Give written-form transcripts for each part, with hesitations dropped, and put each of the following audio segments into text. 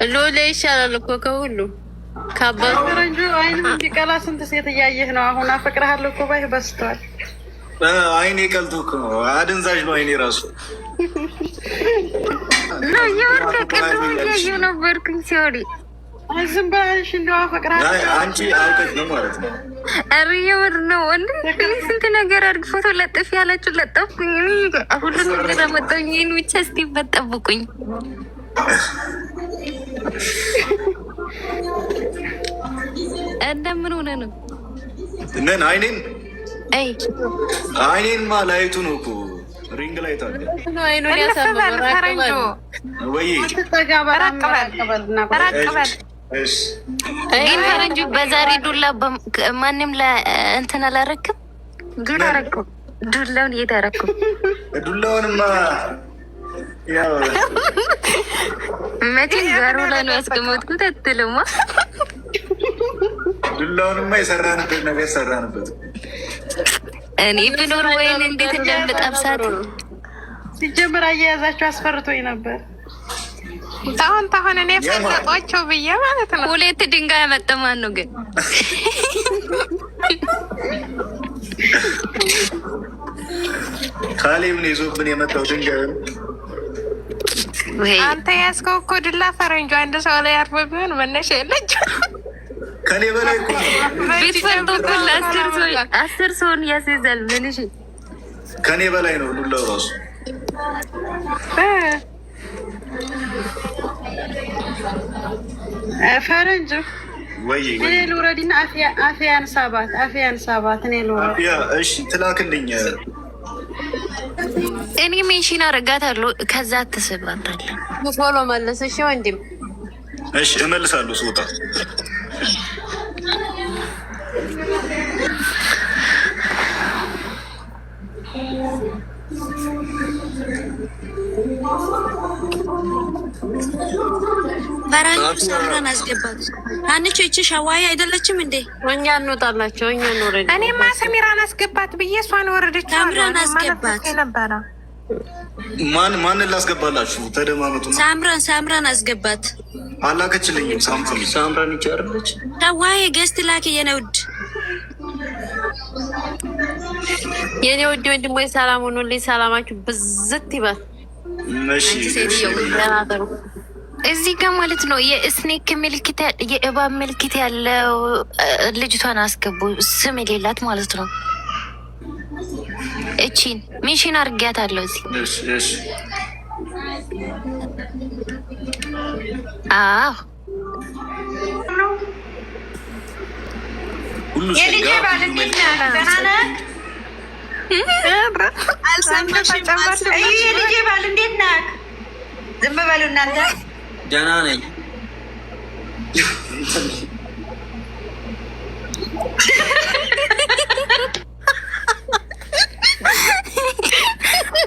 ሎሌ ይሻላል እኮ ከሁሉ ካባረንጁ አይን እንዲቀላ ስንት ሴት እያየህ ነው። አሁን አፈቅርሃለሁ እኮ ባይ በስተዋል። አይኔ ቀልቶ እኮ ነው። አደንዛዥ ነው አይኔ ራሱ ነው የወርቀቀው እያየሁ ነበርኩኝ። ሲወሪ ዝም ብለሽ እንደው አፈቅርሃለሁ አንቺ አውቀሽ ነው ማለት ነው። ኧረ የምር ነው እንዴ? ስንት ነገር አድርግ ፎቶ ለጥፍ ያላችሁ ለጠፍኩኝ። ሁሉን ነገር አመጣሁኝ። ይህን ብቻ እስቲ በጠብቁኝ። እንደምን ሆነ ነው እነን አይኔን ማላይቱ ነው እኮ ሪንግ ላይት አለ ነው አይኑን ያሳበረው ወይ እሺ ግን ፈረንጁ በዛሬ ዱላ ማንም እንትን አላረክም። ግን አረከው ዱላውን እየታረከው ዱላውንማ ያው መቼ ዛሬ ላይ ነው ያስቀመጥኩት አትልማ። ዱላውንማ የሰራንበት ነገር ሰራንበት። እኔ ብኖር ወይን እንዴት እንደምጠብሳት ሲጀምር አያያዛቸው አስፈርቶኝ ነበር። ታሁን እኔ ፈለጧቸው ብዬ ማለት ነው። ሁለት ድንጋይ ያመጣማን ነው ግን ካሌብ ነው ይዞብን የመጣው ድንጋይ። አንተ ያዝከው እኮ ዱላ ፈረንጁ አንድ ሰው ላይ አርፎ ቢሆን መነሻ የለችው። ከኔ በላይ እኮ ቤት ፈርቶ ኩል 10 ሰውን ያስይዛል። ምንሽ ከኔ በላይ ነው ዱላው ራሱ። ፈረንጁ ወይ እኔ ልውረድና አፍያን ሳባት እኔ ልውረድ። እሺ ትላክልኝ። እኔ ሜንሽን አረጋታለሁ። ከዛ ትስባታለህ። ፎሎ መለስ። እሺ ወንድም፣ እሺ እመልሳለሁ ስወጣ። ፈረንጁ ሳምራን አስገባት። አንቺ እቺ ሸዋይ አይደለችም እንዴ? እኛ እንወጣላቸው። እኛ እንወረድ። እኔማ ሰሚራን አስገባት ብዬ እሷን ወረደች። ሳምራን አስገባት። ማን ላስገባላችሁ? ተደማመጡ። ሳምራን አስገባት። አላከችልኝም። ሳምራን ይቻርለች። ሸዋይ ገስት ላኪ የኔ ውድ የኔ ውድ ወንድሞች ሰላም ሁኑልኝ። ሰላማችሁ ብዝት ይበል። እሺ እዚህ ጋር ማለት ነው የስኔክ ምልክት የእባብ ምልክት ያለው ልጅቷን አስገቡ። ስም የሌላት ማለት ነው። እቺን ሚሽን አድርጊያታለሁ እዚህ። እሺ አዎ ሁሉ የልጄ ባል እንዴት ነህ? ደህና ነህ? የልጄ ባል እንዴት ነህ? ዝም በሉ እናንተ። ደህና ነኝ።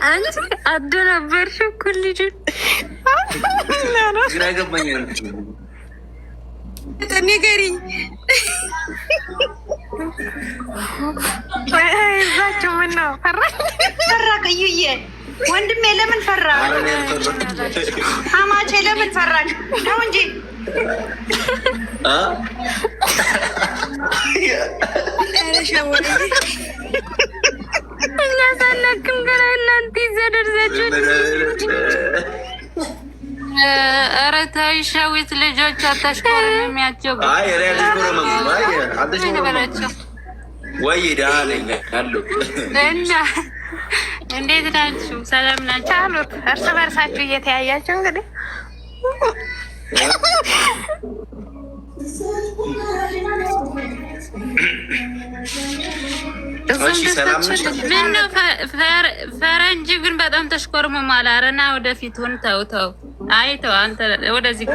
አንቺ አደናበርሽ እኮ ልጁን። ግራ ገባኛል። ንገሪኝ። እዛቸው ምን ነው ፈራ ቅዩዬ ወንድሜ ለምን ፈራ? አማቼ ለምን ፈራሽ? ነው እንጂ እኛ ሳናክም ገና እናንተ ይዘደርዛችሁ። ኧረ ተይ ሸዊት ልጆች አታሽኮርሚያቸው። ወይ ደህና ነኝ አለሁ። እና እንዴት ናችሁ? ሰላም ናችሁ? አሉት እርስ በርሳችሁ እየተያያችሁ እንግዲህ ምነው ፈረንጅ ግን በጣም ተሽኮርመማል። ኧረ ና ወደፊቱን ተው። አይ ተው አንተ ወደዚህ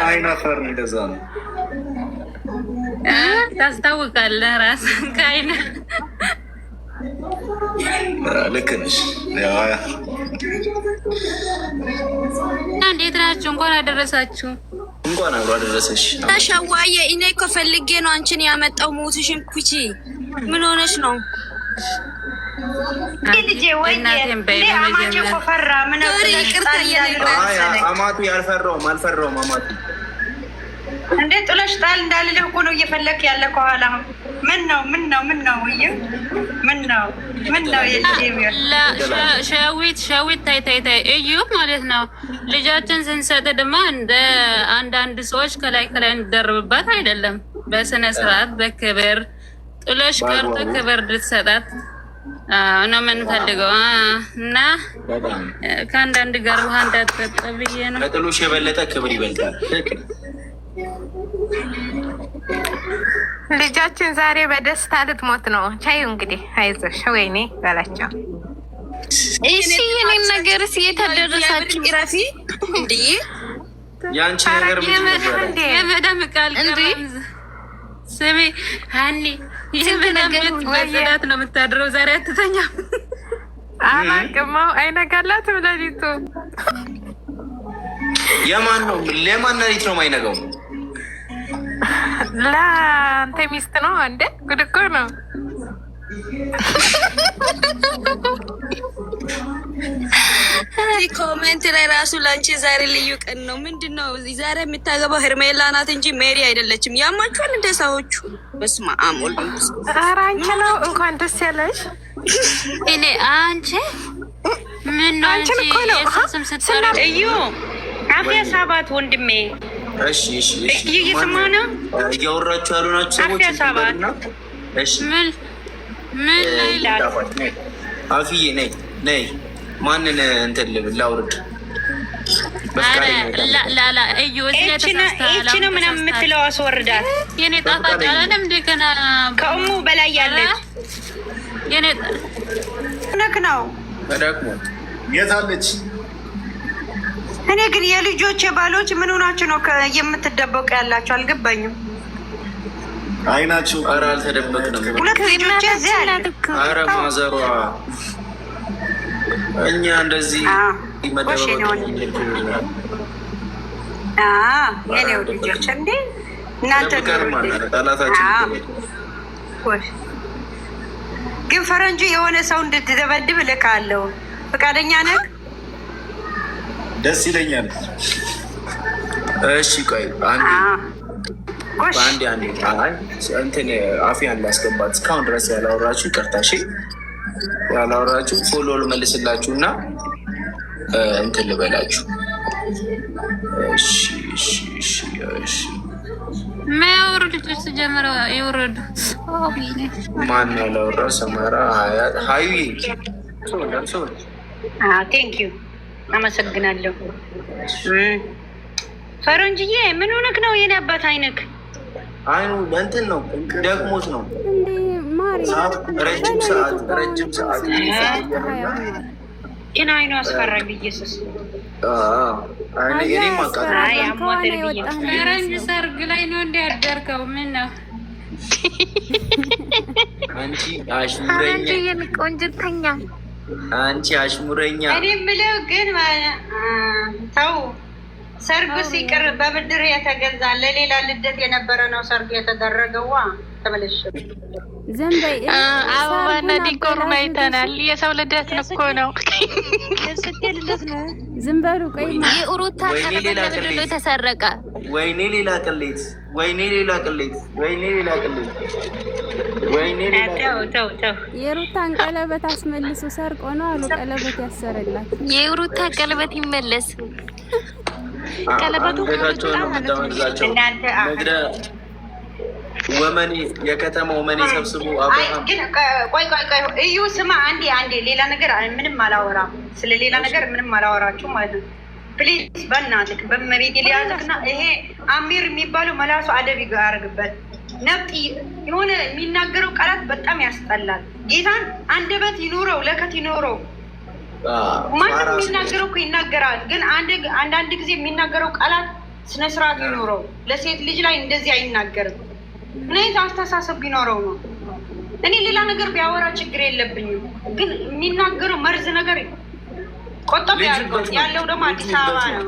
አይናፋር ነው። እንደዛ ነው ታስታውቃለህ ራስህን ከአይነ ልክ ነሽ። እንዴት ናችሁ? እንኳን አደረሳችሁ። እንኳን አብሮ አደረሰሽ። ተሸዋየ እኔ እኮ ፈልጌ ነው አንቺን ያመጣው። ሞትሽን ኩቺ ምን ሆነሽ ነው? አማቱ አልፈራውም አማቱ እንዴ ጥለሽ ጣል እንዳልልህ እኮ ነው እየፈለክ ያለ ከኋላ ምን ነው ሸዊት ታይ እዩ ማለት ነው። ልጃችን ስንሰጥ ድማ እንደ አንዳንድ ሰዎች ከላይ እንደርብባት አይደለም። በስነ ስርዓት በክብር ጥሎሽ ቀርቶ ክብር ልትሰጣት ነው የምንፈልገው እና ከአንዳንድ ጋር ውሃ እንዳትጠጣ ብዬ ነው። ከጥሎሽ የበለጠ ክብር ይበልጣል። ልጃችን ዛሬ በደስታ ልትሞት ነው። ቻዩ እንግዲህ አይዞሽ ወይኔ በላቸው። እሺ የኔን ነገር የታደረሳችሁ ኢራፊ እንዴ ያንቺ ነገር የመዳም ቃል ስሚ ሀኒ የመዳም ቤት ነው የምታድረው። ዛሬ አትተኛም። አላቅማው አይነጋላትም ሌሊቱ። የማን ሌሊት ነው የማይነጋው? ለአንተ ሚስት ነው እንዴ? ጉድ እኮ ነው። ኮሜንት ላይ ራሱ ላንቺ ዛሬ ልዩ ቀን ነው። ምንድነው ዛሬ የምታገባው ሄርሜላ ናት እንጂ ሜሪ አይደለችም። ያማችኋል እንደ ሰዎቹ። በስመ አብ ወልድ መንፈስ ቅዱስ። ኧረ አንቺ ነው እንኳን ደስ ያለሽ። እኔ አንቺ ምን ነው አንቺ የሱስም ስትሰራ እዩ አፍያ ሳባት ወንድሜ። እሺ እየሰማ ነው እያወራችሁ ያሉ ናቸው ሰዎች። አፍያ ሳባት እሺ ምን ላይ አፍዬ ነይ ማንን እንትን ላውርድ? ላላ እዩ እቺ ነው ምናምን የምትለው አስወርዳት። የኔ ጣፋጭ አላለም እንደ ገና ከእሙ በላይ ያለች የኔ ነክ ነው ተዳክሞ የታለች? እኔ ግን የልጆች ባሎች ምን ሆናችሁ ነው የምትደበቁ ያላችሁ? አልገባኝም። አይናችሁ ኧረ አልተደበቅንም። ሁለት ልጆች እዚህ አለ። ኧረ ማዘሯ እኛ እንደዚህ የኔው ልጆች እንዴ እናንተ ግን ፈረንጁ የሆነ ሰው እንድትደበድብ እልካለሁ። ፈቃደኛ ነህ? ደስ ይለኛል። እሺ ቆይ አንዴ እንትን አፍያን ላስገባት። እስካሁን ድረስ ያላወራችሁ ይቅርታ። እሺ ያላወራችሁ ፎሎ ልመልስላችሁ እና እንትን ልበላችሁ። እሺ ማያወሩ ልጆች ተጀመረ ይወረዱ። ማን ያላወራ? ሰመራ ሀዩ ቴንክ ዩ አመሰግናለሁ። ፈረንጅዬ ምን ሆነክ ነው? የኔ አባት አይነክ አይኑ እንትን ነው ደግሞት ነው ረጅም ሰዓት ግን አይኑ አስፈራኝ። ኢየሱስ ፈረንጅ ሰርግ ላይ ነው እንደ ያደርከው? ምን ነው አንቺ አሽሙረኛ፣ ቆንጅተኛ፣ አንቺ አሽሙረኛ። እኔ የምለው ግን ተው ሰርጉ ሲቀር በብድር የተገዛ ለሌላ ልደት የነበረ ነው ሰርጉ የተደረገው። ተመለሽ ዘንበይ አበባና ዲኮር አይተናል። የሰው ልደት እኮ ነው። ዝም በሉ። ቆይ የኡሩታ ቀለበት ተሰረቀ። ወይኔ ሌላ ቅሌት። ተው የሩታን ቀለበት አስመልሱ። ሰርቆ ነው አሉ ቀለበት ያሰረላት። የሩታ ቀለበት ይመለስ። ቀለበቱ ወመኔ የከተማው ወመኔ ሰብስቡ። ቆይ እዩ ስማ፣ አንዴ ሌላ ነገር ምንም አላወራም። ስለ ሌላ ነገር ምንም አላወራችሁ ማለት ነው። ፕሊዝ በእናትህ በመቤት ሊያዘክና ይሄ አሚር የሚባለው መላሱ አደብ ያደርግበት። ነብጥ የሆነ የሚናገረው ቃላት በጣም ያስጠላል። ጌታን አንደበት ይኖረው ለከት ይኖረው። ማንም የሚናገረው እኮ ይናገራል፣ ግን አንዳንድ ጊዜ የሚናገረው ቃላት ስነስርዓት ይኖረው። ለሴት ልጅ ላይ እንደዚህ አይናገርም። እኔት አስተሳሰብ ቢኖረው ነው። እኔ ሌላ ነገር ቢያወራ ችግር የለብኝም፣ ግን የሚናገረው መርዝ ነገር ቆጠብ ያድርገው። ያለው ደግሞ አዲስ አበባ ነው።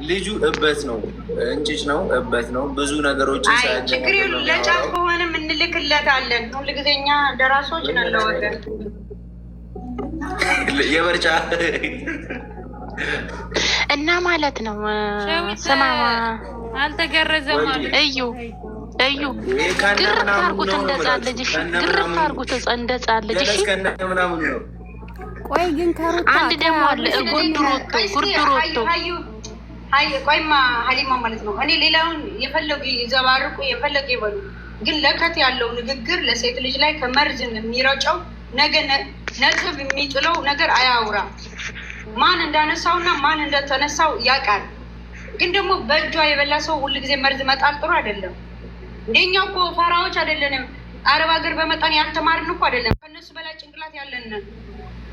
ልጁ እበት ነው፣ እንጭጭ ነው፣ እበት ነው። ብዙ ነገሮችን ችግር የሉ። ለጫት ከሆነም እንልክለታለን። ሁልጊዜ እኛ ደራሶች ነን ለወገን የበርጫ እና ማለት ነው። ሰማማ አልተገረዘም ማለት እዩ ግርፍ አርጉት እንደጻን ልጅሽ ግርፍ አርጉት እንደጻን ልጅሽ። ቆይ ግን ከሩታ አንድ ደግሞ አለ ጉርድሮቶ ቆይማ ሀሊማ ማለት ነው። እኔ ሌላውን የፈለጉ ይዘባርቁ የፈለጉ ይበሉ፣ ግን ለከት ያለው ንግግር ለሴት ልጅ ላይ ከመርዝም የሚረጨው ነገ ነጥብ የሚጥለው ነገር አያውራ። ማን እንዳነሳውና ማን እንደተነሳው ያውቃል። ግን ደግሞ በእጇ የበላ ሰው ሁልጊዜ መርዝ መጣል ጥሩ አይደለም። እንደኛ እኮ ፋራዎች አይደለንም። አረብ ሀገር በመጣን ያልተማርን እኮ አይደለም። ከነሱ በላይ ጭንቅላት ያለን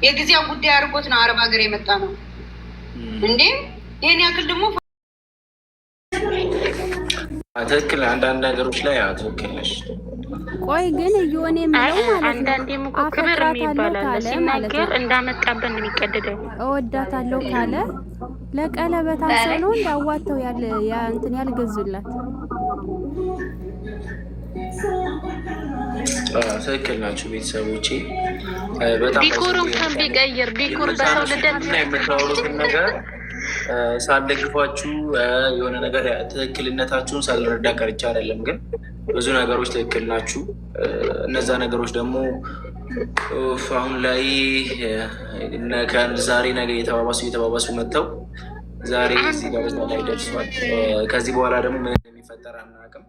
የጊዜው ጉዳይ አድርጎት ነው አረብ ሀገር የመጣ ነው እንዴ። ይሄን ያክል ደግሞ ትክክል። አንዳንድ ነገሮች ላይ ትክክል ነሽ። ቆይ ግን እየሆነ የምለው ማለት ነው አንዳንዴም እኮ ክብር የሚባል አለ። ሲናገር እንዳመጣበን የሚቀደደው እወዳታለሁ ካለ ለቀለበታቸው ነው እንዳዋተው እንትን ያልገዙላት። ትክክል ናችሁ ቤተሰቦቼ። በጣም ዲኮሩን kan ቢቀይር ዲኮር በሰው ልደት የምታወሩትን ነገር ሳልደግፏችሁ የሆነ ነገር ትክክልነታችሁን ሳልረዳ ቀርቻ አይደለም፣ ግን ብዙ ነገሮች ትክክል ናችሁ። እነዛ ነገሮች ደግሞ አሁን ላይ ዛሬ ነገ የተባባሱ መጥተው ዛሬ እዚህ ጋር ላይ ደርሷል። ከዚህ በኋላ ደግሞ ምን እንደሚፈጠር አናውቅም።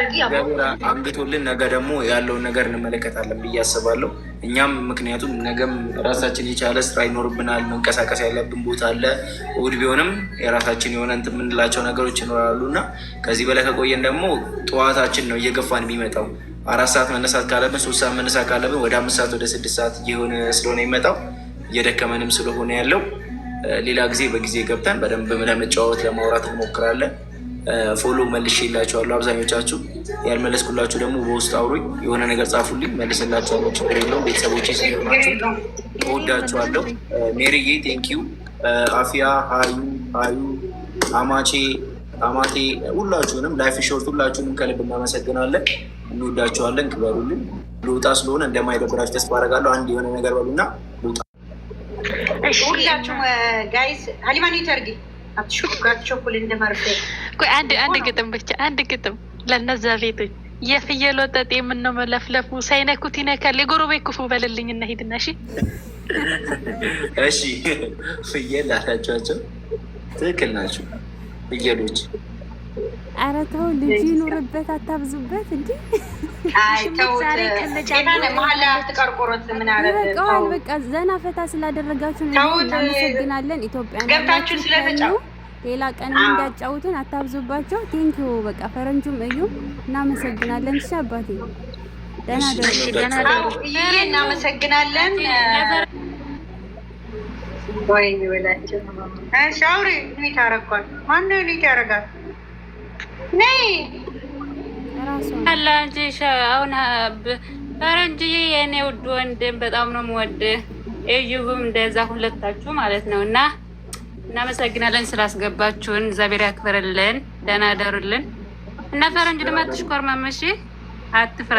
እግዚአብሔር አንግቶልን ነገ ደግሞ ያለውን ነገር እንመለከታለን ብዬ አስባለሁ። እኛም ምክንያቱም ነገም ራሳችን የቻለ ስራ ይኖርብናል። መንቀሳቀስ ያለብን ቦታ አለ። እሑድ ቢሆንም የራሳችን የሆነ እንትን የምንላቸው ነገሮች ይኖራሉ እና ከዚህ በላይ ከቆየን ደግሞ ጠዋታችን ነው እየገፋን የሚመጣው። 4 ሰዓት መነሳት ካለብን 3 ሰዓት መነሳት ካለብን ወደ 5 ሰዓት ወደ 6 ሰዓት እየሆነ ስለሆነ ይመጣው እየደከመንም ስለሆነ ያለው ሌላ ጊዜ በጊዜ ገብተን በደንብ ለመጫወት ለማውራት እንሞክራለን። ፎሎ መልሼ የላቸዋለሁ። አብዛኞቻችሁ ያልመለስኩላችሁ ደግሞ በውስጥ አውሩኝ፣ የሆነ ነገር ጻፉልኝ፣ መልስላቸዋለሁ። ችግር የለውም። ቤተሰቦቼ ሲሆናችሁ እወዳችኋለሁ። ሜሪዬ ቴንኪዩ፣ አፊያ፣ ሀዩ፣ አማቴ ሁላችሁንም፣ ላይፍ ሾርት ሁላችሁንም ከልብ እናመሰግናለን። እንወዳችኋለን። ክበሩልን። ልውጣ ስለሆነ እንደማይደብራችሁ ተስፋ አደርጋለሁ። አንድ የሆነ ነገር በሉና ልውጣ። ሁላችሁም ጋይስ ሀሊማን ይተርጊ አትሹጋቸኩል እንደማርፈ ቆይ አንድ ግጥም ብቻ አንድ ግጥም ለነዛ ቤቶች የፍየል ወጠጤ የምነው መለፍለፉ ሳይነኩት ይነካል። የጎረቤት ክፉ በልልኝ እና ሂድና እሺ ፍየል አላቸዋቸው። ትክክል ናቸው ፍየሎች። ኧረ ተው ልጅ ይኑርበት አታብዙበት እንዴ። አይ ተው ጌታን መሀል አትቀርቆሮት። ምን አለ በቃ በቃ ዘና ፈታ ስላደረጋችሁ እናመሰግናለን። ኢትዮጵያ ገብታችሁ ስለተጫው ሌላ ቀን እንዳጫውቱን አታብዙባቸው። ቴንኪው በቃ ፈረንጁም እዩ እናመሰግናለን። እሺ አባቴ ደህና ደሩ። እናመሰግናለን። ወይ ወላችሁ ሻውሪ ኒት አረኳል። ማነው ኒት ያረጋል? ነይ አላንጂ አሁን ፈረንጅዬ የኔ ውድ ወንድም በጣም ነው የምወድህ። እዩብም እንደዛ ሁለታችሁ ማለት ነው። እና እናመሰግናለን ስላስገባችሁን። እግዚአብሔር ያክብርልን። ደህና ደሩልን። እና ፈረንጅ ደግሞ አትሽኮርመምሽ፣ አትፍራ።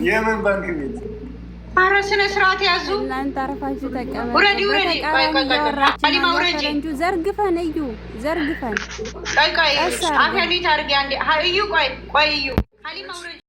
የምን ባንክ ቤት ኧረ ስነ ስርዓት ያዙ። እናንተ አረፋችሁ ተቀበሉ። ውረዲ ሀሊማ ውረጂ። ዘርግፈን እዩ ዘርግፈን ቆይ አፈሊት አድርጊ አንዴ እዩ ቆይ እዩ ሀሊማ ውረጂ።